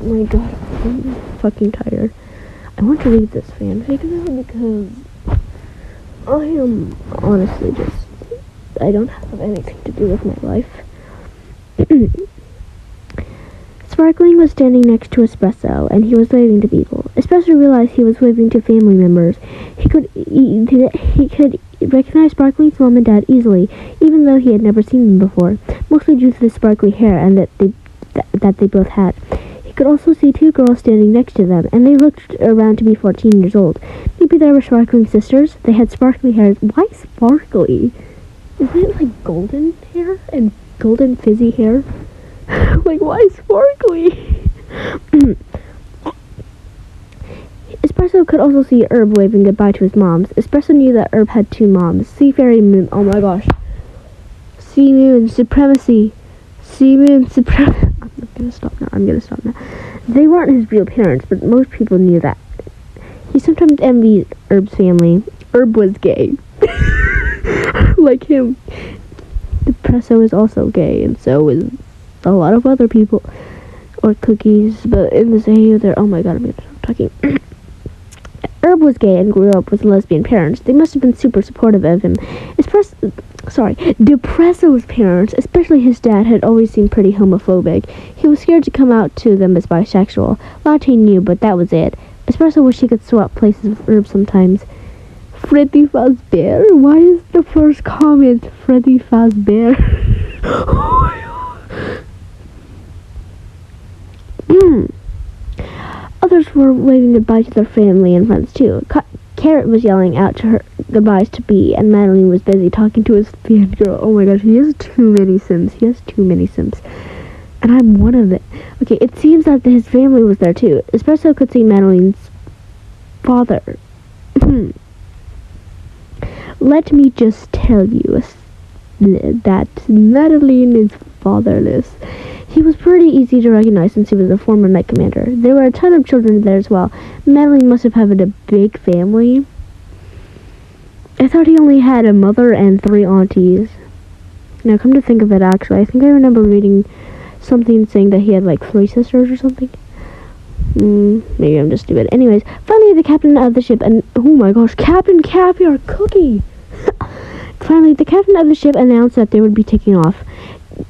Oh my god, I'm fucking tired. I want to read this fanfic though because I am honestly I don't have anything to do with my life. Sparkling was standing next to Espresso, and he was waving to people. Espresso realized he was waving to family members. He could recognize Sparkling's mom and dad easily, even though he had never seen them before, mostly due to the sparkly hair and that they both had. He could also see two girls standing next to them, and they looked around to be 14 years old. Maybe they were Sparkling sisters. They had sparkly hair. Why sparkly? Isn't it like golden hair and golden fizzy hair? Like, why sparkly? Espresso could also see Herb waving goodbye to his moms. Espresso knew that Herb had two moms. Sea Fairy Moon. Oh my gosh. Sea Moon Supremacy. Sea Moon Supremacy. I'm gonna stop now. They weren't his real parents, but most people knew that. He sometimes envied Herb's family. Herb was gay. Like him. Espresso is also gay, and so is a lot of other people. Or Cookies, but in this area, they're... Oh my god, I'm gonna stop talking. Herb was gay and grew up with lesbian parents. They must have been super supportive of him. Depresso's parents, especially his dad, had always seemed pretty homophobic. He was scared to come out to them as bisexual. Latte knew, but that was it. Espresso wished he could swap places with Herb sometimes. Freddy Fazbear? Why is the first comment Freddy Fazbear? Oh my god. Others were waving goodbye to their family and friends too. Carrot was yelling out to her goodbyes to Bee, and Madeline was busy talking to his fangirl. Oh my gosh, he has too many Sims. And I'm one of them. Okay, it seems that his family was there too. Espresso could see Madeline's father. Let me just tell you that Madeline is fatherless. He was pretty easy to recognize since he was a former Knight Commander. There were a ton of children there as well. Madeline must have had a big family. I thought he only had a mother and 3 aunties. Now, come to think of it, actually, I think I remember reading something saying that he had like 3 sisters or something. Maybe I'm just stupid. Anyways, finally the captain of the ship, and oh my gosh, Captain Caviar Cookie! Finally, the captain of the ship announced that they would be taking off.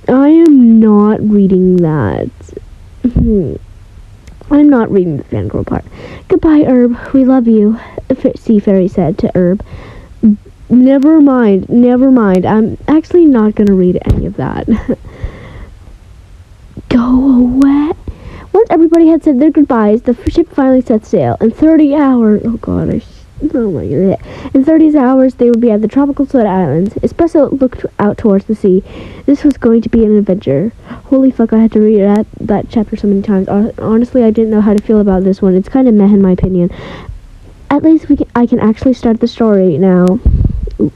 I am not reading that. I'm not reading the fangirl part. Goodbye, Herb. We love you, Sea Fairy said to Herb. Never mind. I'm actually not going to read any of that. Go away. Once everybody had said their goodbyes, the ship finally set sail. In 30 hours... Oh my god. In 30 hours, they would be at the tropical Soda Islands. Espresso looked out towards the sea. This was going to be an adventure. Holy fuck, I had to read that chapter so many times. Honestly, I didn't know how to feel about this one. It's kind of meh in my opinion. At least I can actually start the story now.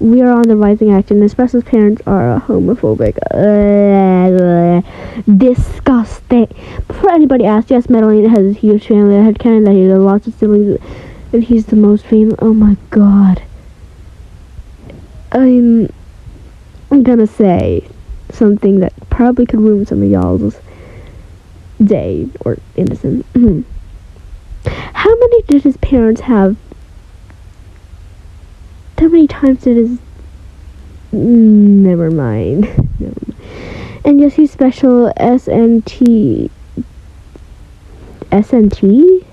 We are on the rising act, and Espresso's parents are homophobic. Disgusting. Before anybody asked, yes, Madeline has a huge family. I had canon that he has lots of siblings, and he's the most famous. Oh my god. I'm gonna say something that probably could ruin some of y'all's day or innocent. How many did his parents have? How many times did his... Never mind. And yes, he's special. SNT? SNT?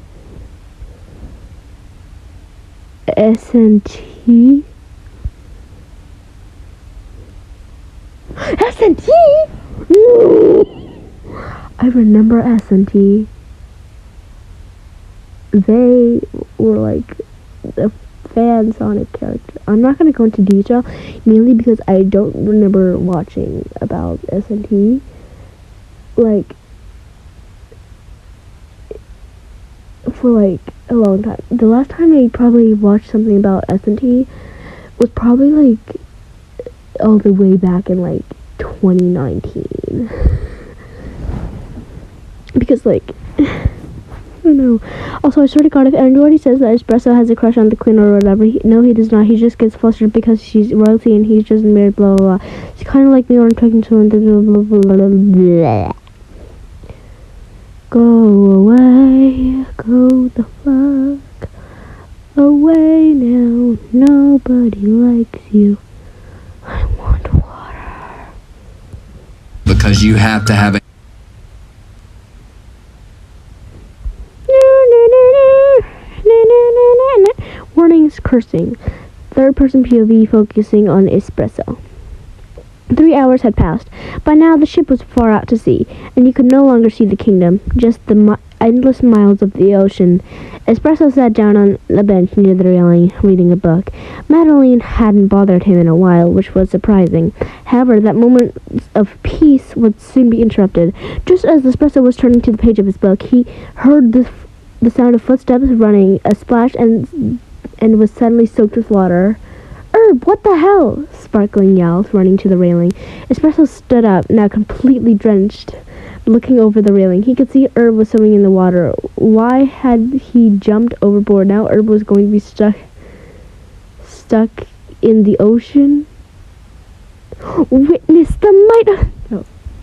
SNT? I remember SNT. They were like a fan Sonic character. I'm not going to go into detail, mainly because I don't remember watching about SNT. Like, for like a long time. The last time I probably watched something about SNT was probably like all the way back in like 2019. Because like I don't know. Also, I swear to God, if anybody says that Espresso has a crush on the Queen or whatever, no, he does not. He just gets flustered because she's royalty and he's just married, blah, blah, blah. It's kind of like me when I'm talking to him, blah, blah, blah, blah, blah. Go away. nobody likes you. I want water. Because you have to have a Warnings, cursing. Third person POV focusing on espresso. 3 hours had passed. By now the ship was far out to sea, and you could no longer see the kingdom, just the endless miles of the ocean. Espresso sat down on the bench near the railing, reading a book. Madeline hadn't bothered him in a while, which was surprising. However, that moment of peace would soon be interrupted. Just as Espresso was turning to the page of his book, he heard the sound of footsteps running, a splash, and was suddenly soaked with water. "Herb, what the hell?" Sparkling yelled, running to the railing. Espresso stood up, now completely drenched, looking over the railing. He could see Herb was swimming in the water. Why had he jumped overboard? Now Herb was going to be stuck in the ocean? Witness the might...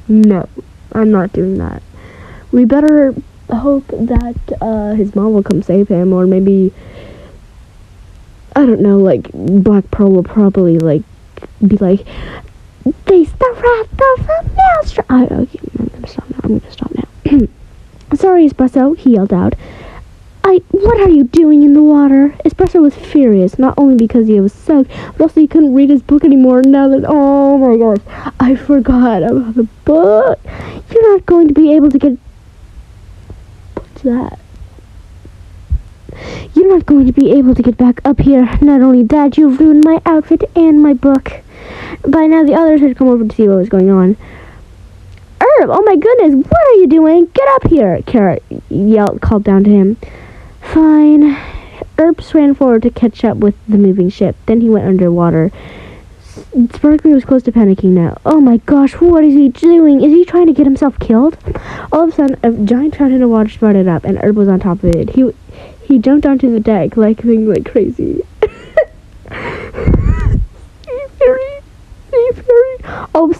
No, I'm not doing that. We better hope that his mom will come save him, or maybe... I don't know, like, Black Pearl will probably, like, be like, face the wrath of the maelstrom. Okay, I'm gonna stop now. Sorry, Espresso, he yelled out. What are you doing in the water? Espresso was furious, not only because he was soaked, but also he couldn't read his book anymore now that, oh my gosh, I forgot about the book. You're not going to be able to get... What's that? You're not going to be able to get back up here. Not only that, you've ruined my outfit and my book. By now, the others had come over to see what was going on. Herb, oh my goodness, what are you doing? Get up here, Kara called down to him. Fine. Herb ran forward to catch up with the moving ship. Then he went underwater. Sparkly was close to panicking now. Oh my gosh, what is he doing? Is he trying to get himself killed? All of a sudden, a giant fountain of water sprouted up, and Herb was on top of it. He jumped onto the deck, like crazy. Steve Fury. Oh,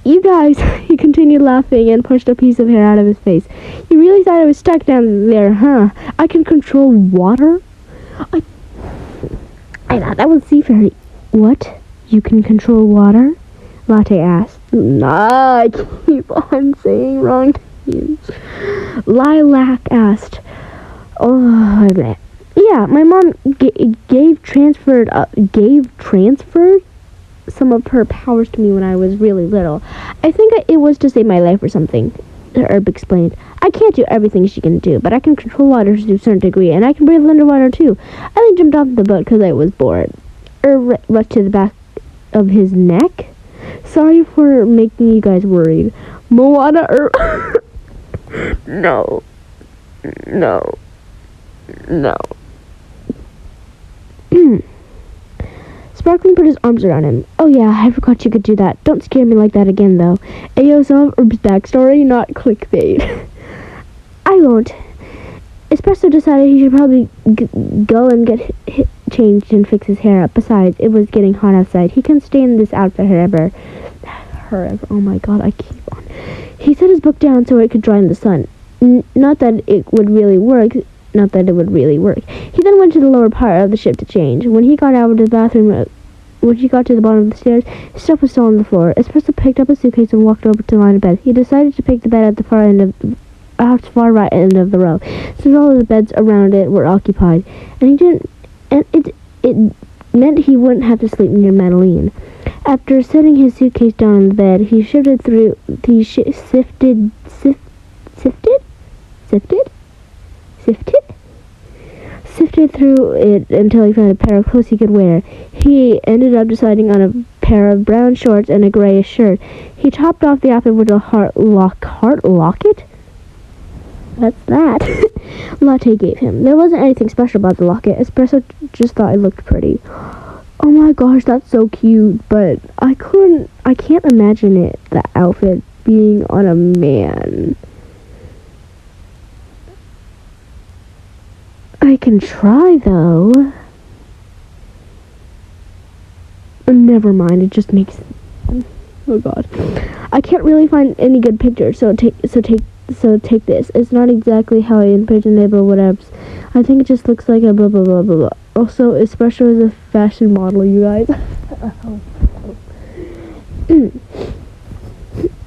you guys, he continued laughing and pushed a piece of hair out of his face. You really thought I was stuck down there, huh? I can control water? I thought that was Sea Fairy. What? You can control water? Latte asked. Nah, I keep on saying wrong names. Lilac asked. Oh, yeah, my mom transferred some of her powers to me when I was really little. I think it was to save my life or something, Herb explained. I can't do everything she can do, but I can control water to a certain degree, and I can breathe underwater too. I then jumped off the boat because I was bored. Herb rushed to the back of his neck. Sorry for making you guys worried. Moana, Herb. No. Sparkling put his arms around him. Oh yeah, I forgot you could do that. Don't scare me like that again, though. Ayo, some of Herb's backstory, not clickbait. I won't. Espresso decided he should probably go and get changed and fix his hair up. Besides, it was getting hot outside. He couldn't stay in this outfit forever. Oh my god, I keep on. He set his book down so it could dry in the sun. Not that it would really work. He then went to the lower part of the ship to change. When he got out of the bathroom, when he got to the bottom of the stairs, his stuff was still on the floor. Espresso picked up a suitcase and walked over to the line of bed. He decided to pick the bed at the far right end of the row, since all of the beds around it were occupied, it meant he wouldn't have to sleep near Madeline. After setting his suitcase down on the bed, he sifted through it until he found a pair of clothes he could wear. He ended up deciding on a pair of brown shorts and a grayish shirt. He topped off the outfit with a heart locket? What's that? Latte gave him. There wasn't anything special about the locket. Espresso just thought it looked pretty. Oh my gosh, that's so cute, but I can't imagine the outfit being on a man. I can try, though. Never mind, it just makes... Oh god. I can't really find any good pictures, so take So take this. It's not exactly how I envisioned it, but whatever. I think it just looks like a blah blah blah blah blah. Also, Espresso is a fashion model, you guys.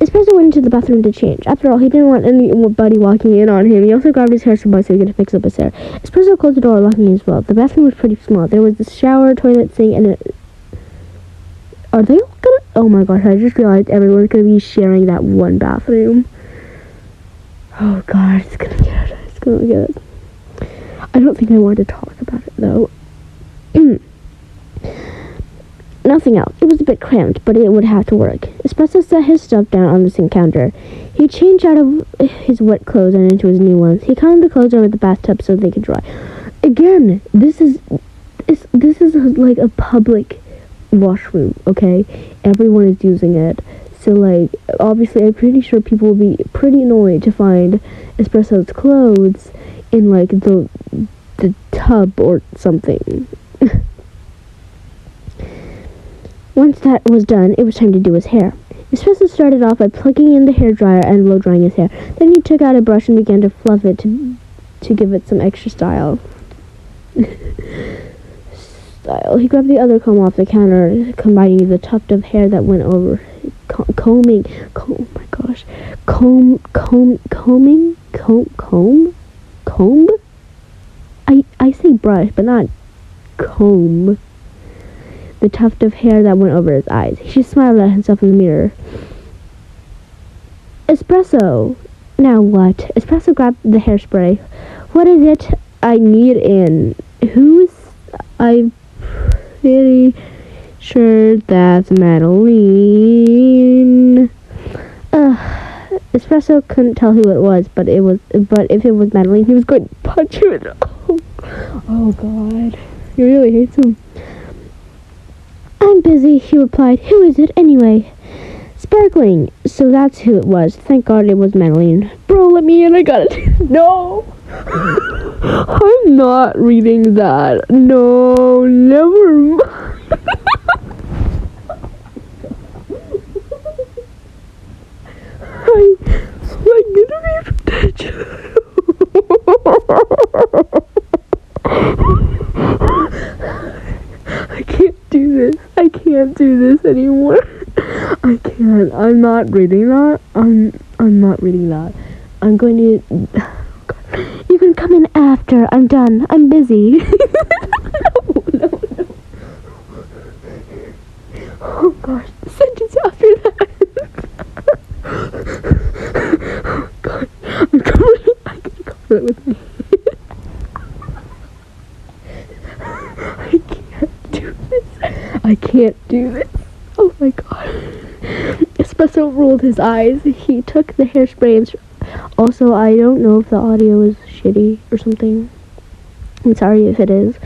Espresso went into the bathroom to change. After all, he didn't want anybody walking in on him. He also grabbed his hair supply so he could fix up his hair. Espresso closed the door, locking it as well. The bathroom was pretty small. There was the shower, toilet, sink, and are they all gonna... Oh my gosh, I just realized everyone's gonna be sharing that one bathroom. Oh god, it's gonna get it. It's gonna get it. I don't think I want to talk about it, though. Nothing else. It was a bit cramped, but it would have to work. Espresso set his stuff down on the sink counter. He changed out of his wet clothes and into his new ones. He combed the clothes over the bathtub so they could dry. Again, this is like a public washroom, okay? Everyone is using it. So, like, obviously, I'm pretty sure people will be pretty annoyed to find Espresso's clothes in, like, the tub or something. Once that was done, it was time to do his hair. Espresso started off by plugging in the hairdryer and blow-drying his hair. Then he took out a brush and began to fluff it to give it some extra style. He grabbed the other comb off the counter, combining the tuft of hair that went over... Combing? I say brush, but not comb. The tuft of hair that went over his eyes. She smiled at himself in the mirror. Espresso! Now what? Espresso grabbed the hairspray. What is it I need in? I'm pretty sure that's Madeline. Espresso couldn't tell who it was, but if it was Madeline, he was going to punch her in the... Oh god. He really hates him. I'm busy, he replied. Who is it anyway? Sparkling. So that's who it was. Thank God it was Madeline. Bro, let me in. I got it. No. I'm not reading that. No, never mind. I'm gonna be potential. I can't do this. I can't do this anymore. I can't. I'm not reading that. I'm not reading that. I'm going to... You can come in after. I'm done. I'm busy. No. Oh gosh, the sentence after that. Oh god. I'm covering. I can cover it with me. I can't do this. Oh my god. Espresso rolled his eyes. He took the hairspray and... Also, I don't know if the audio is shitty or something. I'm sorry if it is.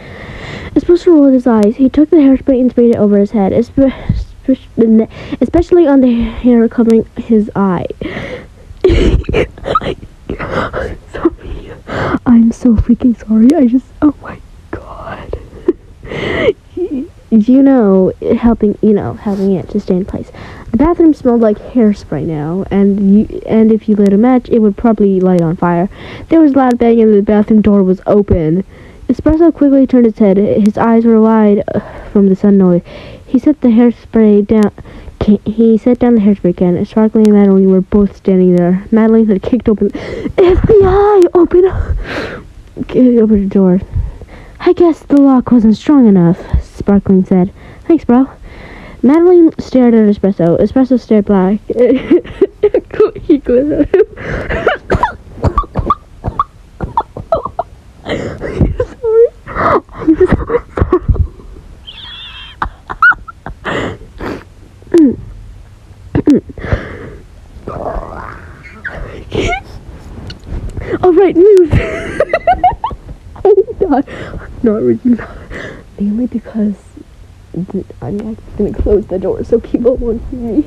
Espresso rolled his eyes. He took the hairspray and sprayed it over his head, especially on the hair covering his eye. Sorry. I'm so freaking sorry. Oh my god. Helping it to stay in place. The bathroom smelled like hairspray now, and if you lit a match, it would probably light on fire. There was loud banging and the bathroom door was open. Espresso quickly turned his head. His eyes were wide from the sun noise. He set the hairspray down. He set down the hairspray can. Sparkling and Madeline were both standing there. Madeline had kicked open... FBI! Open the door. I guess the lock wasn't strong enough, Sparkling said. Thanks, bro. Madeline stared at Espresso. Espresso stared back. He glared at him. I'm sorry. Alright, move. Oh god. I'm not reading that. Mainly because I'm not going to close the door so people won't see me.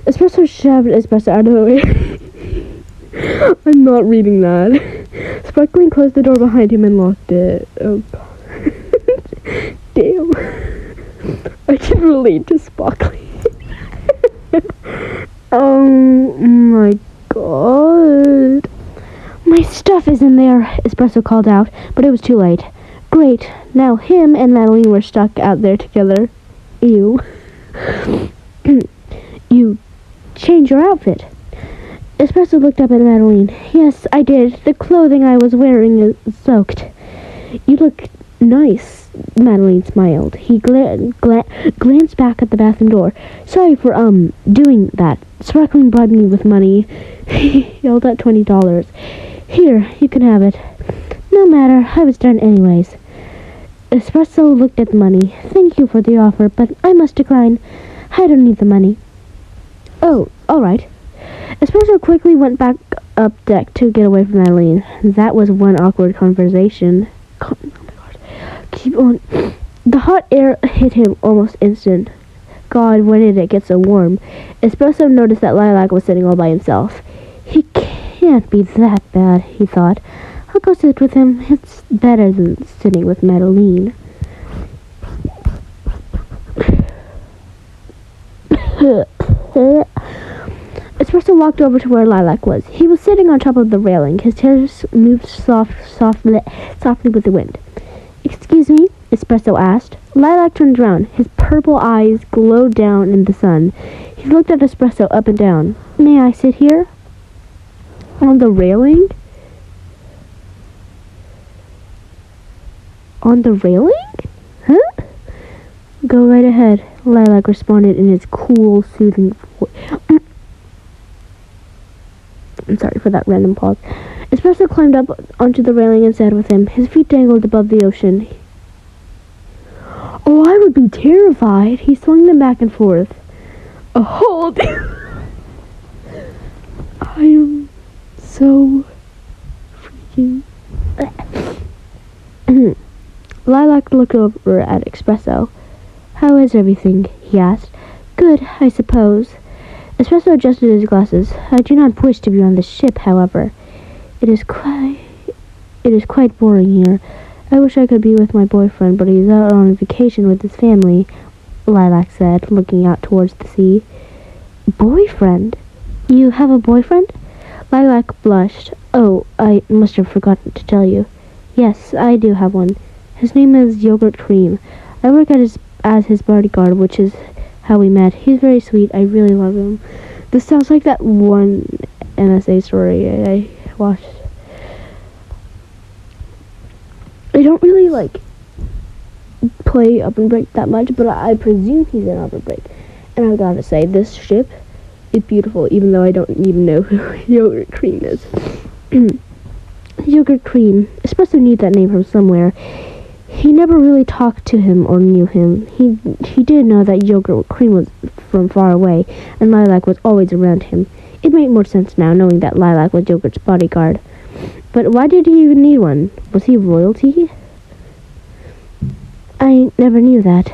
Espresso shoved Espresso out of the way. I'm not reading that. Sparkling closed the door behind him and locked it. Oh god. relate to Sparkly. Oh my god. My stuff is in there, Espresso called out, but it was too late. Great, now him and Madeline were stuck out there together. Ew. You changed your outfit. Espresso looked up at Madeline. Yes, I did. The clothing I was wearing is soaked. You look nice, Madeline smiled. He glanced back at the bathroom door. Sorry for, doing that. Sparkling bribed me with money. He yelled at $20. Here, you can have it. No matter, I was done anyways. Espresso looked at the money. Thank you for the offer, but I must decline. I don't need the money. Oh, alright. Espresso quickly went back up deck to get away from Madeline. That was one awkward conversation. Oh my god. Keep on. The hot air hit him almost instant. God, when did it get so warm? Espresso noticed that Lilac was sitting all by himself. He can't be that bad, he thought. I'll go sit with him. It's better than sitting with Madeline. Espresso walked over to where Lilac was. He was sitting on top of the railing. His hair moved softly with the wind. Excuse me? Espresso asked. Lilac turned around. His purple eyes glowed down in the sun. He looked at Espresso up and down. May I sit here? On the railing? On the railing? Huh? Go right ahead, Lilac responded in his cool, soothing voice. I'm sorry for that random pause. Espresso climbed up onto the railing and sat with him. His feet dangled above the ocean. Oh, I would be terrified. He swung them back and forth. A whole I am so freaking... Lilac looked over at Espresso. How is everything? He asked. Good, I suppose. Espresso adjusted his glasses. I do not wish to be on this ship, however. It is quite boring here. I wish I could be with my boyfriend, but he's out on vacation with his family, Lilac said, looking out towards the sea. Boyfriend? You have a boyfriend? Lilac blushed. Oh, I must have forgotten to tell you. Yes, I do have one. His name is Yogurt Cream. I work as his bodyguard, which is how we met. He's very sweet. I really love him. This sounds like that one NSA story I watched. I don't really play Up and Break that much, but I presume he's in Up and Break. And I gotta say, this ship is beautiful, even though I don't even know who Yogurt Cream is. Yogurt Cream. Espresso knew that name from somewhere. He never really talked to him or knew him. He did know that Yogurt Cream was from far away, and Lilac was always around him. It made more sense now, knowing that Lilac was Yogurt's bodyguard. But why did he even need one? Was he royalty? I never knew that.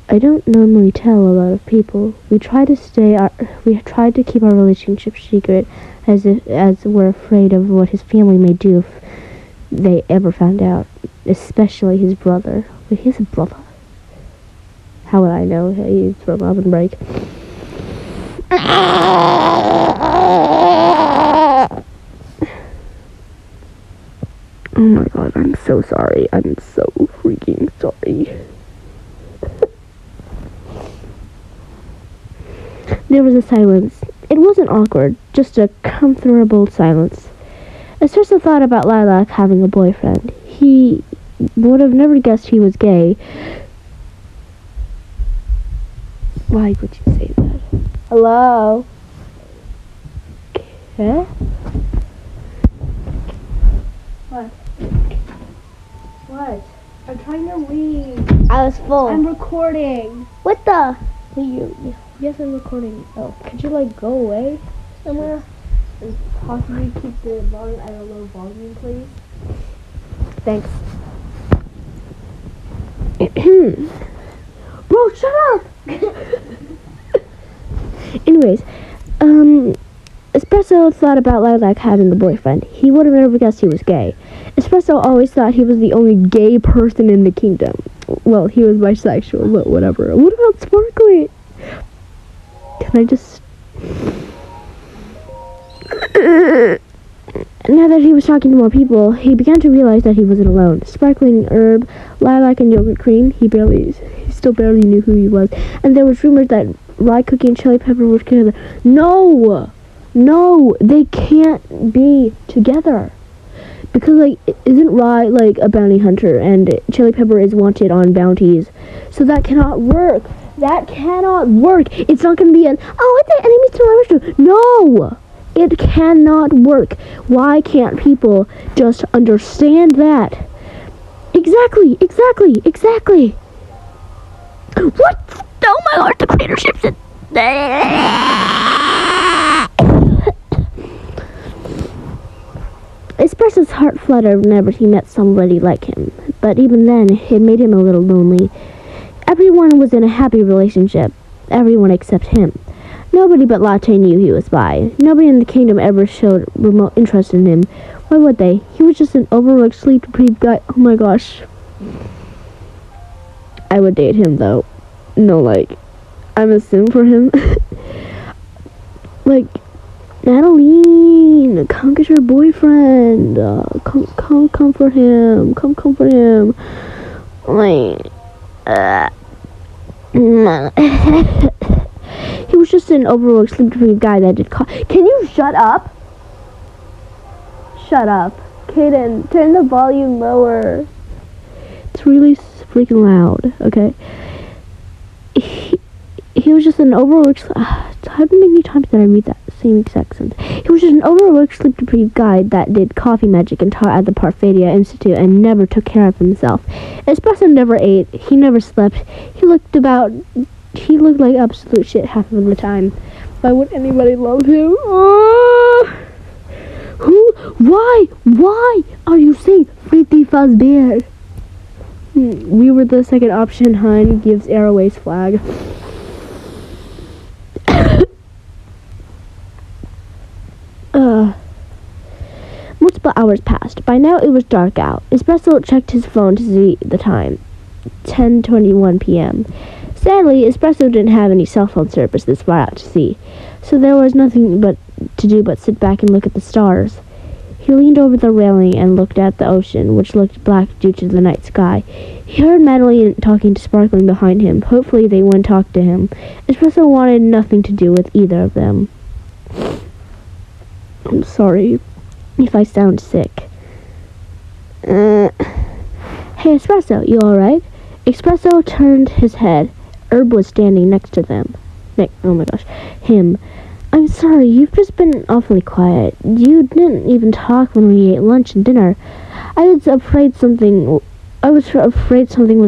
I don't normally tell a lot of people. We try to keep our relationship secret, as we're afraid of what his family may do if they ever found out, especially his brother. Wait, he has a brother? How would I know? He's from Up and Break. Oh my god, I'm so sorry. I'm so freaking sorry. There was a silence. It wasn't awkward, just a comfortable silence. Espresso thought about Lilac having a boyfriend. He would have never guessed he was gay. Why would you say that? Hello? Okay. What? What? I'm trying to leave. I was full. I'm recording. What the? Yes, I'm recording. Oh, could you go away somewhere? And possibly keep the volume at a low volume, please? Thanks. Bro, shut up! Anyways, Espresso thought about Lilac having a boyfriend. He would have never guessed he was gay. Espresso always thought he was the only gay person in the kingdom. Well, he was bisexual, but whatever. What about Sparkly? Can I just... Now that he was talking to more people, he began to realize that he wasn't alone. Sparkling herb, lilac, and yogurt cream, he still barely knew who he was. And there was rumors that rye cookie and chili pepper were together. No! No! They can't be together. Because, like, isn't rye, like, a bounty hunter, and chili pepper is wanted on bounties. So that cannot work. That cannot work. It's not going to be an, oh, it's the enemies to lovers too. No! It cannot work. Why can't people just understand that? Exactly. What? Oh my lord, the crater ships it. Espresso's heart fluttered whenever he met somebody like him, but even then, it made him a little lonely. Everyone was in a happy relationship. Everyone except him. Nobody but Latte knew he was bi. Nobody in the kingdom ever showed remote interest in him. Why would they? He was just an overworked, sleep-deprived guy. Oh my gosh. I would date him, though. No, like, I'm a sim for him. Like, Natalie, come get your boyfriend. Come for him. Come for him. Like, he was just an overworked, sleep-deprived guy that did Can you shut up? Shut up. Kaden, turn the volume lower. It's really freaking loud, okay? He was just an overworked... how many times did I read that same exact sentence? He was just an overworked, sleep-deprived guy that did coffee magic and taught at the Parfadia Institute and never took care of himself. Espresso never ate. He never slept. He looked like absolute shit half of the time. Why would anybody love him? Why are you saying Fritty Fazbear? We were the second option. Hun gives Airways flag. Multiple hours passed. By now it was dark out. Espresso checked his phone to see the time. 10:21 p.m. Sadly, Espresso didn't have any cell phone service this far out to sea, so there was nothing to do but sit back and look at the stars. He leaned over the railing and looked at the ocean, which looked black due to the night sky. He heard Madeline talking to Sparkling behind him. Hopefully they wouldn't talk to him. Espresso wanted nothing to do with either of them. I'm sorry if I sound sick. Hey, Espresso, you alright? Espresso turned his head. Herb was standing next to them. Oh my gosh. Him. I'm sorry, you've just been awfully quiet. You didn't even talk when we ate lunch and dinner. I was afraid something was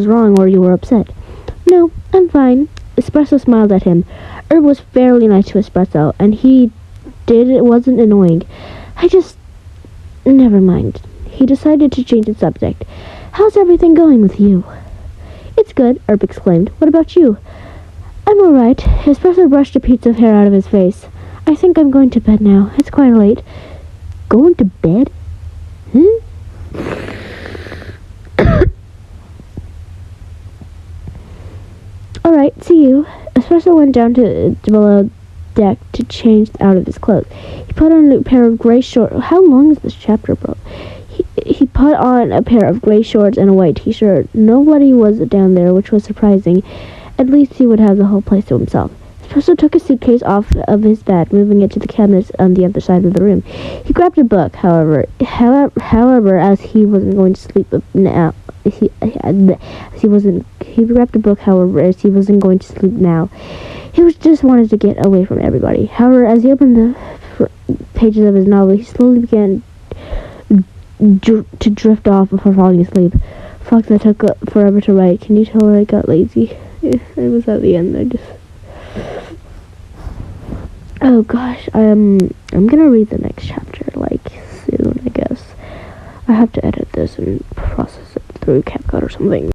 wrong or you were upset. No, I'm fine. Espresso smiled at him. Herb was fairly nice to Espresso, and it wasn't annoying. Never mind. He decided to change the subject. How's everything going with you? It's good, Herb exclaimed. What about you? I'm alright. Espresso brushed a piece of hair out of his face. I think I'm going to bed now. It's quite late. Going to bed? Alright, see you. Espresso went down to below deck to change out of his clothes. He put on a pair of gray shorts. How long is this chapter, bro? He put on a pair of gray shorts and a white t-shirt. Nobody was down there, which was surprising. At least he would have the whole place to himself. Espresso took his suitcase off of his bed, moving it to the cabinets on the other side of the room. He grabbed a book, however, as he wasn't going to sleep now. He grabbed a book, however, as he wasn't going to sleep now. He just wanted to get away from everybody. However, as he opened the pages of his novel, he slowly began to drift off before falling asleep. Fuck, that took forever to write. Can you tell where I got lazy? It was at the end. Oh gosh, I'm gonna read the next chapter like soon, I guess. I have to edit this and process it through CapCut or something.